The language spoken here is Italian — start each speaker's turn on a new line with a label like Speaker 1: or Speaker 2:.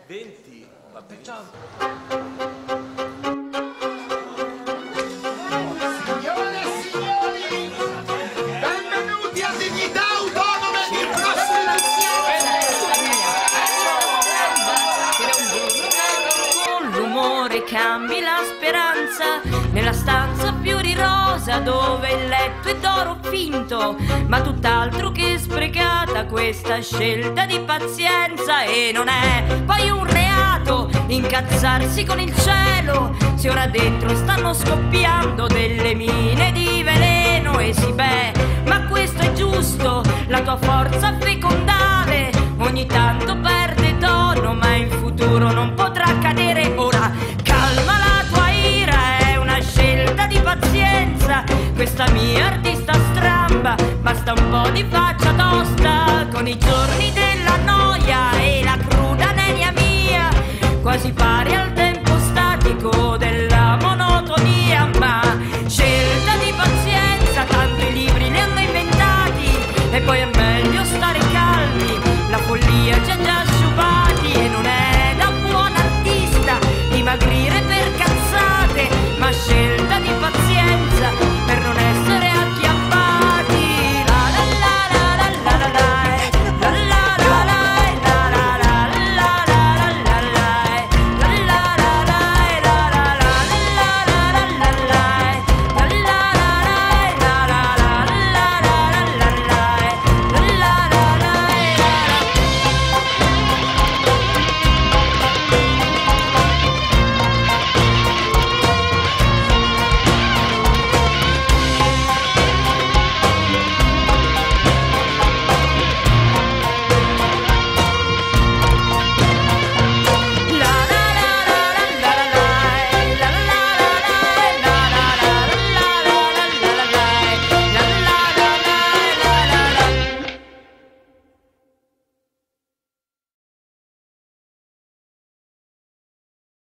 Speaker 1: 20, va bene.
Speaker 2: Ciao.
Speaker 3: Signore e signori, benvenuti a Dignità Autonome di Prostituzione!
Speaker 4: Con l'umore cambi la speranza nella stanza fiori rosa dove il letto è d'oro finto, ma tutt'altro che sprecata questa scelta di pazienza. E non è poi un reato incazzarsi con il cielo se ora dentro stanno scoppiando delle mine di veleno. E sì beh, ma questo è giusto, la tua forza fecondale ogni tanto perde tono, ma in futuro non potrà cadere. Ora calma la tua ira, è una scelta di pazienza, questa mia artista stramba, basta un po' di faccia tosta con i giorni della noia e la cruda aneria mia, quasi pari al tempo statico della monotonia. Ma scelta di pazienza, tanto i libri li hanno inventati e poi